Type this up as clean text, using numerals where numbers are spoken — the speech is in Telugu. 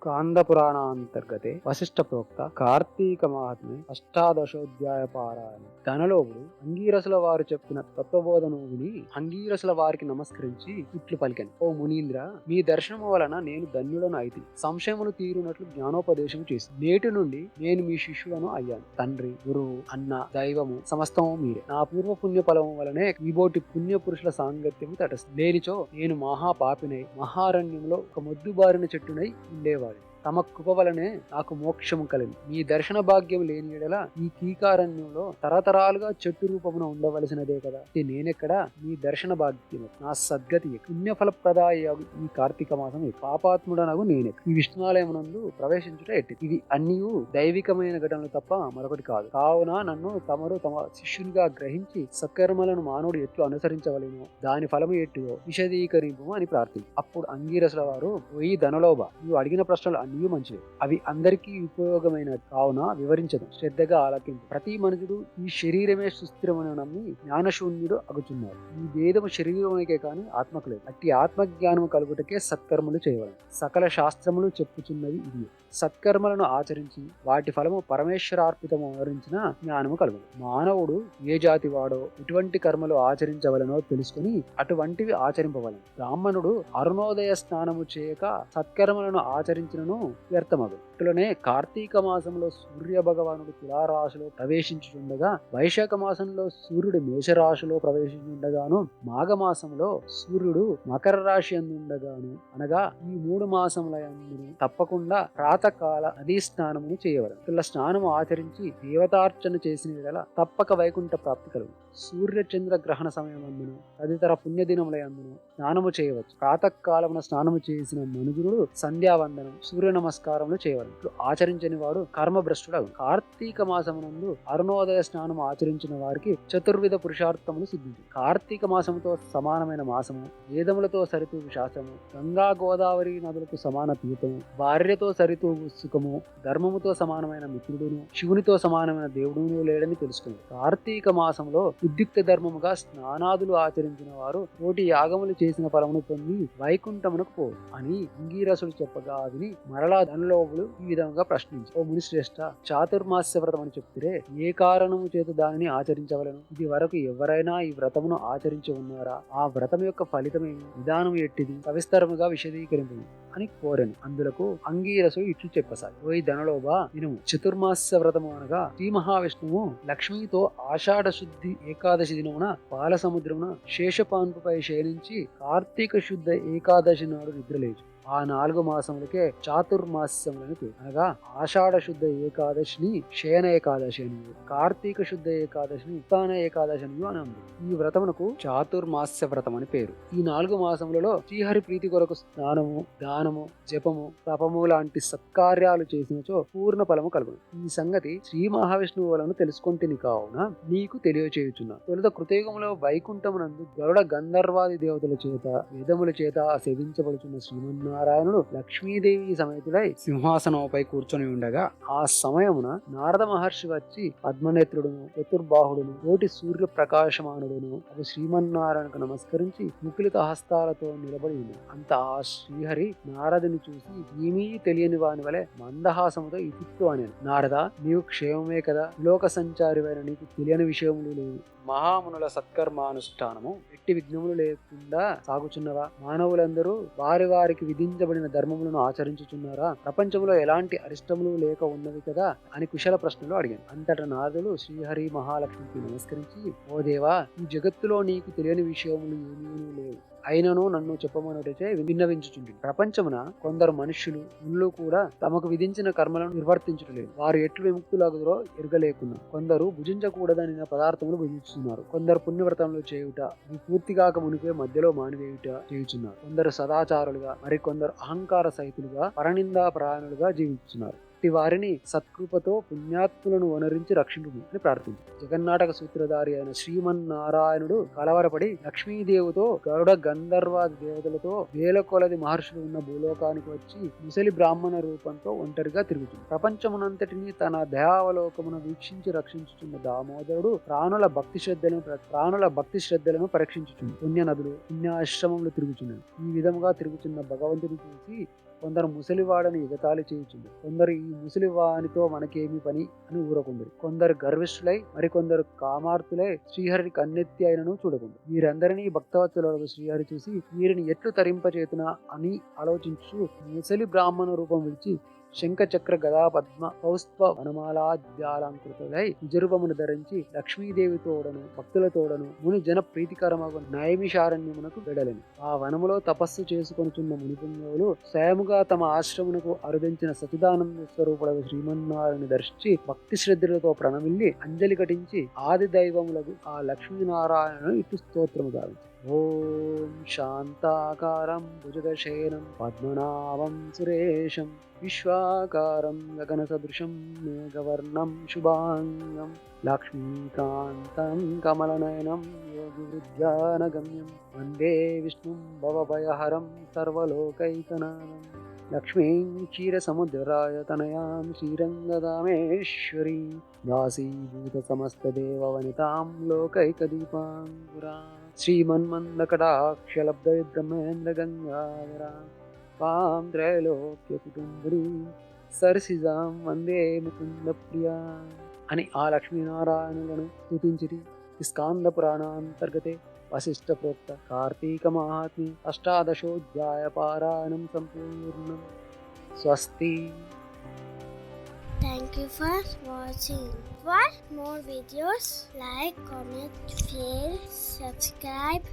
స్కాంద పురాణాంతర్గతే వశిష్ఠ ప్రోక్త కార్తీక మహాత్మ్య అష్టాదశోధ్యాయ పారాయణ. ధనలోపుడు అంగీరసుల వారు చెప్పిన తత్వబోధను విని అంగీరసుల వారికి నమస్కరించి ఇట్లు పలికెను. ఓ మునీంద్ర, మీ దర్శనము వలన నేను ధన్యులను అయితే సంశయములు తీరునట్లు జ్ఞానోపదేశం చేసి నేటి నుండి నేను మీ శిష్యులను అయ్యాను. తండ్రి, గురువు, అన్న, దైవము సమస్తము మీరే. నా పూర్వ పుణ్య ఫలము వలనే ఈబోటి పుణ్య పురుషుల సాంగత్యము తటస్థ లేనిచో నేను మహాపాపినై మహారణ్యంలో ఒక మొద్దుబారిన చెట్టునై ఉండేవాడు. తమ కృప వలనే నాకు మోక్షము కలిగి మీ దర్శన భాగ్యం లేని ఎడల ఈ కీకారణ్యంలో తరతరాలుగా చెట్టు రూపమున ఉండవలసినదే కదా. నేనెక్కడ మీ దర్శన భాగ్యం నా సద్గతి పుణ్యఫలప్రదాయ ఈ కార్తీక మాసం పాపాత్ముడనగు నేనే ఈ విష్ణువాలయమునందు ప్రవేశించుట ఎట్టి. ఇవి అన్నీ దైవికమైన ఘటనలు తప్ప మరొకటి కాదు. కావున నన్ను తమరు తమ శిష్యునిగా గ్రహించి సత్కర్మలను మానవుడు ఎట్లు అనుసరించవలేనో దాని ఫలము ఎట్టుయో విశదీకరింపు అని ప్రార్థి. అప్పుడు అంగీరసుల వారు, పోయి ధనలోభ, నువ్వు అడిగిన ప్రశ్నలు అన్నీ మంచివి, అవి అందరికీ ఉపయోగమైన కావున వివరించదు, శ్రద్ధగా ఆలకింపు. ప్రతి మనుషుడు ఈ శరీరమే సుస్థిరమని నమ్మి జ్ఞానశూన్యుడు అగుచున్నారు. ఈ భేదము శరీరమునికే కాని ఆత్మకు లేదు. అట్టి ఆత్మజ్ఞానము కలుగుటకే సత్కర్మలు చేయవలను. సకల శాస్త్రములు చెప్పుచున్నవి ఇది. సత్కర్మలను ఆచరించి వాటి ఫలము పరమేశ్వరార్పితము వివరించిన జ్ఞానము కలుగును. మానవుడు ఏ జాతి వాడో ఎటువంటి కర్మలు ఆచరించవలనో తెలుసుకుని అటువంటివి ఆచరింపవలను. బ్రాహ్మణుడు అరుణోదయ స్నానము చేయక సత్కర్మలను ఆచరించినను వ్యర్థమగు. ఇట్లనే కార్తీక మాసంలో సూర్య భగవానుడు తులారాశిలో ప్రవేశించుండగా, వైశాఖ మాసంలో సూర్యుడు మేషరాశిలో ప్రవేశించుండగాను, మాఘమాసంలో సూర్యుడు మకర రాశి అందుండగాను, అనగా ఈ 3 మాసముల యందును తప్పకుండా ప్రాతకాల నదీ స్నానమును చేయవలెను. ఇట్లా స్నానము ఆచరించి దేవతార్చన చేసిన యెడల తప్పక వైకుంఠ ప్రాప్తి కలుగు. సూర్య చంద్ర గ్రహణ సమయమందును తదితర పుణ్యదినముల యందును స్నానము చేయవచ్చు. ప్రాతకాలమున స్నానము చేసిన మనుజుడు సంధ్యావందనం, సూర్య నమస్కారములు చేయవలెను. ఆచరించని వాడు కర్మభ్రష్టుడు. కార్తీక మాసమునందు అరుణోదయ స్నానము ఆచరించిన వారికి చతుర్విధ పురుషార్థములు సిద్ధించు. కార్తీక మాసముతో సమానమైన మాసము, వేదములతో సరితూగు శాస్త్రము, గంగా గోదావరి నదులకు సమాన తీర్థము, భార్యతో సరితూగు సుఖము, ధర్మముతో సమానమైన మిత్రుడును, శివునితో సమానమైన దేవుడును లేడని తెలుసుకుంది. కార్తీక మాసంలో ఉద్యుక్త ధర్మముగా స్నానాదులు ఆచరించిన వారు కోటి యాగములు చేసిన ఫలమును పొంది వైకుంఠమునకు పోవు అని అంగీరసుడు చెప్పగా విని మరలా ధనలోపుడు ఈ విధంగా ప్రశ్నించి, ఓ మునిశ్రేష్ఠ, చాతుర్మాస్య వ్రతం అని చెప్తే ఏ కారణము చేత దానిని ఆచరించవలను? ఇది వరకు ఎవరైనా ఈ వ్రతమును ఆచరించి ఉన్నారా? ఆ వ్రతం యొక్క ఫలితమేమి, విధానం ఎట్టిది సవిస్తరముగా విశదీకరింపు అని కోరెను. అందులకు అంగీరసుడు ఇట్లు చెప్పసాగి, ఓ ధనలోభ, వినుము. చతుర్మాస్య వ్రతము అనగా శ్రీ మహావిష్ణువు లక్ష్మితో ఆషాఢ శుద్ధి ఏకాదశి దినమున పాల సముద్రమున శేషపాన్పుపై శయనించి కార్తీక శుద్ధ ఏకాదశి నాడు నిద్రలేచు. ఆ 4 మాసములకే చాతుర్మాస్యములను పేరు. అనగా ఆషాఢ శుద్ధ ఏకాదశిని శయన ఏకాదశి అని, కార్తీక శుద్ధ ఏకాదశిని ఉత్తాన ఏకాదశి అని అంది. ఈ వ్రతమునకు చాతుర్మాస్య వ్రతం అని పేరు. ఈ 4 మాసములలో శ్రీహరి ప్రీతి కొరకు స్నానము, దానము, జపము, తపము లాంటి సత్కార్యాలు చేసినచో పూర్ణ ఫలము కలుగును. ఈ సంగతి శ్రీ మహావిష్ణువు వలన తెలుసుకొంటిని కావున నీకు తెలియచేయుచున్నా. తొలుత కృతయుగములో వైకుంఠమునందు గరుడ గంధర్వాది దేవతల చేత వేదముల చేత సేవించబడుచున్న శ్రీమన్నారాయణుడు లక్ష్మీదేవి సమేతుడై సింహాసనంపై కూర్చొని ఉండగా, ఆ సమయమున నారద మహర్షి వచ్చి పద్మనేత్రుడును, చతుర్బాహుడును, కోటి సూర్య ప్రకాశమానుడును అది శ్రీమన్నారాయణకు నమస్కరించి ముకులిత హస్తాలతో నిలబడి ఉంది. అంత ఆ శ్రీహరి నారదుని చూసి ఏమీ తెలియని వాని వలె మందహాసముతో ఇతిత్తు అని, నారద, నీవు క్షేమమే కదా, లోక సంచారివైన నీకు తెలియని విషయములు లేవు. మహామునుల సత్కర్మానుష్ఠానము ఎట్టి విఘ్నములు లేకుండా సాగుచున్నవా? మానవులందరూ వారి వారికి విధించబడిన ధర్మములను ఆచరించుచున్నారా? ప్రపంచంలో ఎలాంటి అరిష్టములు లేక ఉన్నవి కదా అని కుశల ప్రశ్నలు అడిగాను. అంతటా నారదుడు శ్రీహరి మహాలక్ష్మికి నమస్కరించి, ఓ దేవా, ఈ జగత్తులో నీకు తెలియని విషయములు ఏమీ లేవు, అయినను నన్ను చెప్పమనుటచే విన్నవించుచుండి. ప్రపంచమున కొందరు మనుష్యులు ముళ్ళు కూడా తమకు విధించిన కర్మలను నిర్వర్తించలేదు. వారు ఎట్లు విముక్తులగుదరో ఎరగలేకున్నా. కొందరు భుజించకూడదనిన పదార్థములు భుజిస్తున్నారు. కొందరు పుణ్యవ్రతములు చేయుట ఈ పూర్తి కాక మునిపే మధ్యలో మానివేయుట చేయుచున్నారు. కొందరు సదాచారులుగా, మరికొందరు అహంకార సహితులుగా, పరనిందా పరాయణులుగా జీవిస్తున్నారు. వారిని సత్కృపతో పుణ్యాత్ములను వనరించి రక్షింపు అని ప్రార్థించారు. జగన్నాటక సూత్రధారి అయిన శ్రీమన్నారాయణుడు కలవరపడి లక్ష్మీదేవితో గరుడ గంధర్వాది దేవతలతో వేల కొలది మహర్షులు ఉన్న భూలోకానికి వచ్చి ముసలి బ్రాహ్మణ రూపంతో ఒంటరిగా తిరుగుతుంది. ప్రపంచమునంతటిని తన దయావలోకమును వీక్షించి రక్షించుచున్న దామోదరుడు ప్రాణుల భక్తి శ్రద్ధలను పరీక్షించుచుంది. పుణ్య నదులు, పుణ్యాశ్రమములు తిరుగుచున్నాయి. ఈ విధముగా తిరుగుచున్న భగవంతుని చూసి కొందరు ముసలివాడని ఎగతాళి చేయుచుండు. కొందరు ఈ ముసలివానితో మనకేమి పని అని ఊరకుందరు. కొందరు గర్విష్ఠులై మరికొందరు కామార్తులై శ్రీహరిని కన్నెత్తి అయినను చూడకుండు. వీరందరినీ భక్తవత్సలుడు శ్రీహరి చూసి వీరిని ఎట్లు తరింపచేతునా అని ఆలోచించు ముసలి బ్రాహ్మణ రూపం విడిచి శంఖ చక్ర గదా పద్మ కౌస్త్వ వనమాలాద్యాలంకృతులై నిజరూపమును ధరించి లక్ష్మీదేవి తోడను భక్తుల తోడను ముని జన ప్రీతికరమగు నైమిషారణ్యమునకు వెడలెను. ఆ వనములో తపస్సు చేసుకొనుచున్న మునిపుంగవులు స్వయముగా తమ ఆశ్రమునకు అరుదించిన సచిదానంద స్వరూపుడు శ్రీమన్నారాయణ దర్శించి భక్తి శ్రద్ధలతో ప్రణమిల్లి అంజలి ఘటించి ఆది దైవములకు ఆ లక్ష్మీనారాయణను ఇటు స్తోత్రము గావించి ఓం శాంతాకారం భుజగశయనం పద్మనాభం సురేశం విశ్వాకారం గగన సదృశం మేఘవర్ణం శుభాంగం లక్ష్మీకాంతం కమలనయనం యోగి విద్యానగమ్యం వందే విష్ణుం భవభయహరం సర్వలోకైకనాథం లక్ష్మీం క్షీరసముద్రాయ తనయాం శ్రీరంగదామేశ్వరీ దాసీభూత సమస్తదేవవనితాం లోకైకదీపాంకురా శ్రీమన్మందకటాక్షలబ్ధవిద్రమేంద్ర గంగాధరా పాం త్రైలోక్య కుటుంబినీ సరసిజాం వందే ముకుంద ప్రియా అని ఆ లక్ష్మీనారాయణులను స్తుతించిరి. స్కాంద పురాణాంతర్గతే వశిష్ఠ ప్రోక్త కార్తీక మహాత్మ్య అష్టాదశోధ్యాయ పారాయణం సంపూర్ణం. స్వస్తి. Thank you for watching. For more videos, like, comment, share, subscribe.